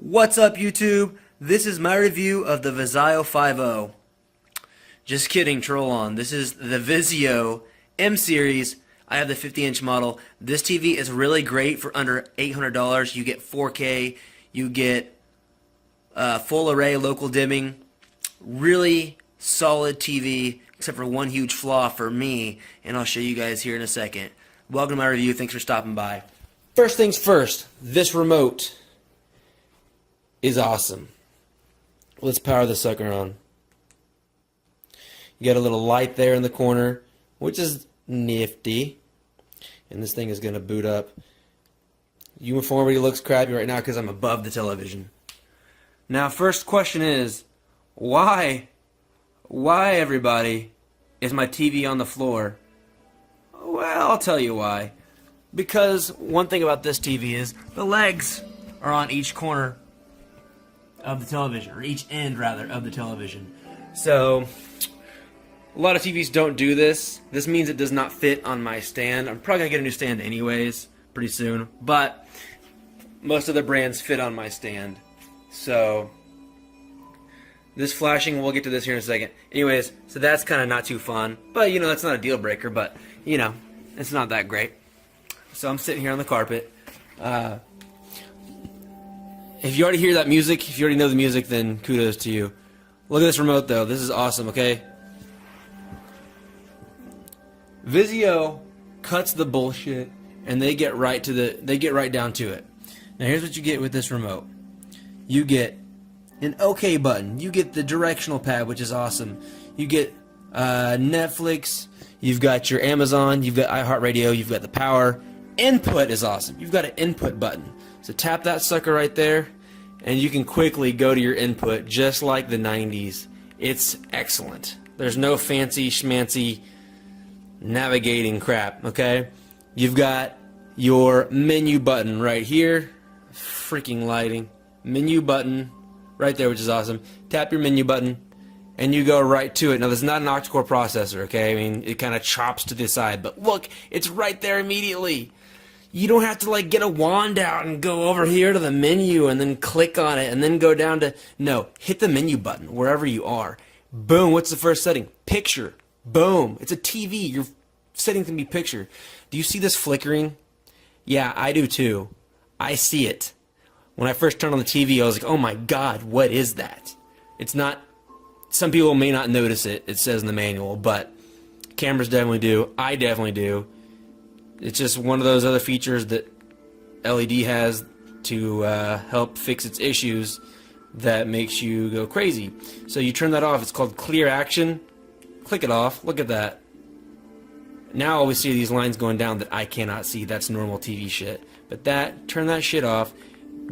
What's up, YouTube? This is my review of the VIZIO 50. Just kidding, troll on. This is the VIZIO M series. I have the 50-inch model. This TV is really great for under $800. You get 4K, you get full array local dimming. Really solid TV, except for one huge flaw for me, and I'll show you guys here in a second. Welcome to my review. Thanks for stopping by. First things first, this remote is awesome. Let's power this sucker on. You got a little light there in the corner, which is nifty. And this thing is going to boot up. Uniformity looks crappy right now because I'm above the television. Now, first question is, why everybody, is my TV on the floor? Well, I'll tell you why. Because one thing about this TV is the legs are on each corner of the television, or each end rather of the television. So a lot of TVs don't do this. This means it does not fit on my stand. I'm probably gonna get a new stand anyways pretty soon, but most of the brands fit on my stand. So this flashing, we'll get to this here in a second. Anyways, so that's kind of not too fun, but you know, that's not a deal breaker, but you know, it's not that great. So I'm sitting here on the carpet. If you already hear that music, if you already know the music, then kudos to you. Look at this remote though. This is awesome, okay? VIZIO cuts the bullshit and they get right down to it. Now here's what you get with this remote. You get an OK button. You get the directional pad, which is awesome. You get Netflix, you've got your Amazon, you've got iHeartRadio, you've got the power. Input is awesome. You've got an input button. So tap that sucker right there, and you can quickly go to your input just like the 90s. It's excellent. There's no fancy schmancy navigating crap, okay? You've got your menu button right here. Freaking lighting. Menu button right there, which is awesome. Tap your menu button, and you go right to it. Now, this is not an octa-core processor, okay? I mean, it kind of chops to the side, but look, it's right there immediately. You don't have to like get a wand out and go over here to the menu and then click on it and then go down to, no, hit the menu button wherever you are. Boom, what's the first setting? Picture. Boom, it's a TV. Your setting can be picture. Do you see this flickering? Yeah, I do too. I see it. When I first turned on the TV, I was like, oh my God, what is that? It's not, some people may not notice it, it says in the manual, but cameras definitely do. I definitely do. It's just one of those other features that LED has to help fix its issues that makes you go crazy. So you turn that off. It's called clear action. Click it off. Look at that. Now I always see these lines going down that I cannot see. That's normal TV shit. But turn that shit off.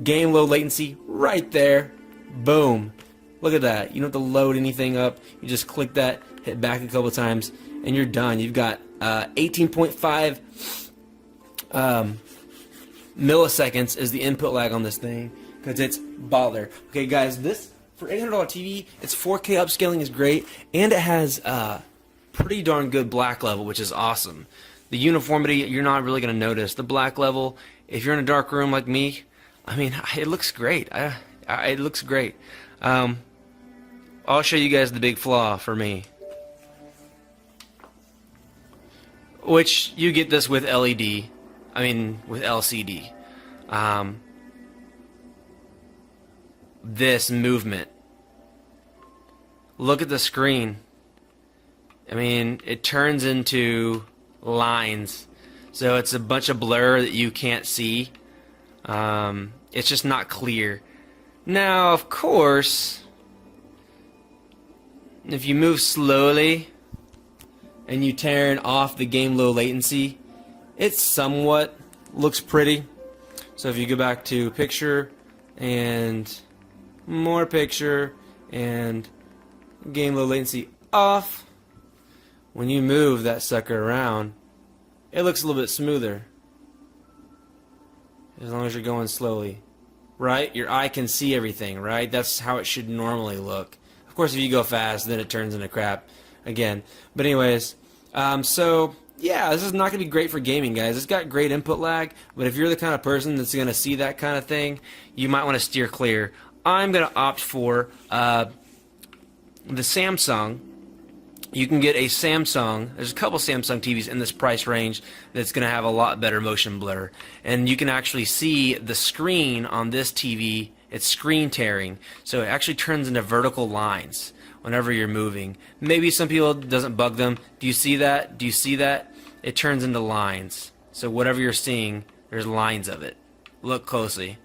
Game low latency right there. Boom. Look at that. You don't have to load anything up. You just click that, hit back a couple times, and you're done. You've got 18.5 milliseconds is the input lag on this thing because it's baller. Okay, guys, this for $800 TV, its 4K upscaling is great, and it has pretty darn good black level, which is awesome. The uniformity, you're not really going to notice. The black level, if you're in a dark room like me, I mean, it looks great. It looks great. I'll show you guys the big flaw for me. Which you get this with LED, I mean with LCD. This movement. Look at the screen. I mean, it turns into lines. So it's a bunch of blur that you can't see. It's just not clear. Now, of course, if you move slowly and you turn off the game low latency, it somewhat looks pretty. So if you go back to picture and more picture and game low latency off, when you move that sucker around, it looks a little bit smoother. As long as you're going slowly. Right? Your eye can see everything, right? That's how it should normally look. Of course, if you go fast, then it turns into crap again. But anyways, so yeah, this is not going to be great for gaming, guys. It's got great input lag, but if you're the kind of person that's going to see that kind of thing, you might want to steer clear. I'm going to opt for the Samsung. You can get a Samsung. There's a couple Samsung TVs in this price range that's going to have a lot better motion blur. And you can actually see the screen on this TV. It's screen tearing. So it actually turns into vertical lines whenever you're moving. Maybe some people it doesn't bug them. Do you see that? Do you see that? It turns into lines. So whatever you're seeing, there's lines of it. Look closely.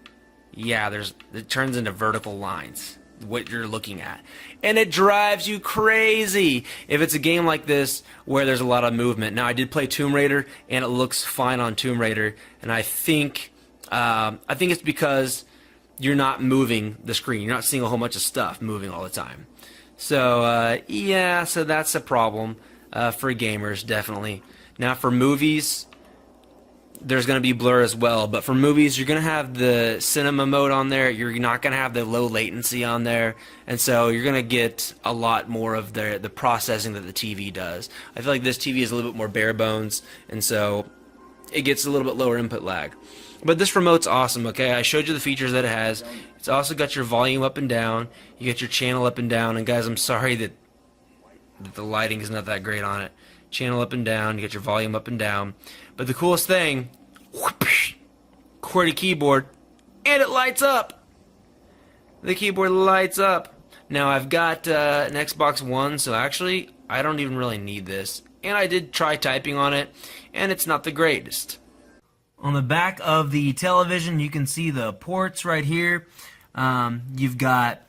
Yeah, it turns into vertical lines, what you're looking at. And it drives you crazy if it's a game like this where there's a lot of movement. Now, I did play Tomb Raider, and it looks fine on Tomb Raider, and I think it's because you're not moving the screen. You're not seeing a whole bunch of stuff moving all the time. So, yeah, so that's a problem for gamers, definitely. Now, for movies, there's going to be blur as well, but for movies, you're going to have the cinema mode on there. You're not going to have the low latency on there, and so you're going to get a lot more of the processing that the TV does. I feel like this TV is a little bit more bare bones, and so it gets a little bit lower input lag. But this remote's awesome, okay? I showed you the features that it has. It's also got your volume up and down. You get your channel up and down. And guys, I'm sorry that the lighting is not that great on it. Channel up and down. You get your volume up and down. But the coolest thing, whoosh, QWERTY keyboard, and it lights up. The keyboard lights up. Now I've got an Xbox One, so actually I don't even really need this. And I did try typing on it, and it's not the greatest. On the back of the television, you can see the ports right here. You've got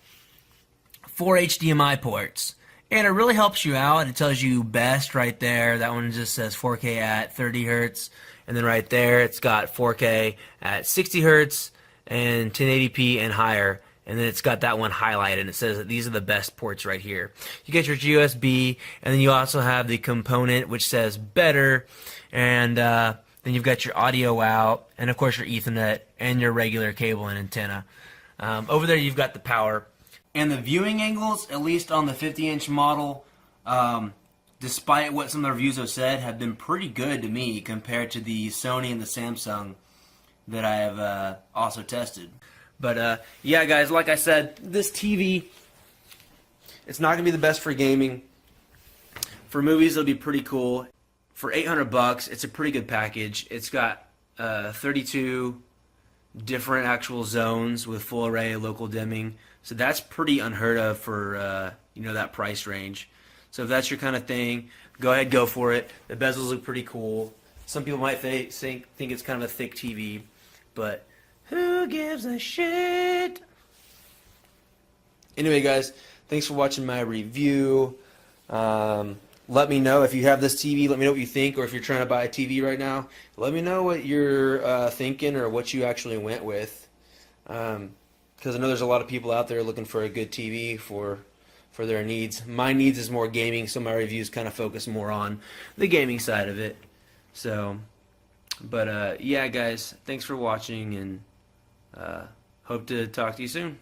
4 HDMI ports, and it really helps you out. It tells you best right there. That one just says 4K at 30 hertz, and then right there it's got 4K at 60 hertz and 1080p and higher. And then it's got that one highlighted, and it says that these are the best ports right here. You get your USB, and then you also have the component which says better, and then you've got your audio out, and of course your Ethernet, and your regular cable and antenna. Over there you've got the power. And the viewing angles, at least on the 50-inch model, despite what some of the reviews have said, have been pretty good to me compared to the Sony and the Samsung that I have also tested. But yeah, guys, like I said, this TV, it's not going to be the best for gaming. For movies, it'll be pretty cool. For $800, it's a pretty good package. It's got 32 different actual zones with full array local dimming. So that's pretty unheard of for that price range. So if that's your kind of thing, go ahead, go for it. The bezels look pretty cool. Some people might think it's kind of a thick TV, but who gives a shit? Anyway, guys, thanks for watching my review. Let me know if you have this TV. Let me know what you think, or if you're trying to buy a TV right now, let me know what you're thinking or what you actually went with. Because I know there's a lot of people out there looking for a good TV for their needs. My needs is more gaming, so my reviews kind of focus more on the gaming side of it. So, but yeah, guys, thanks for watching, and hope to talk to you soon.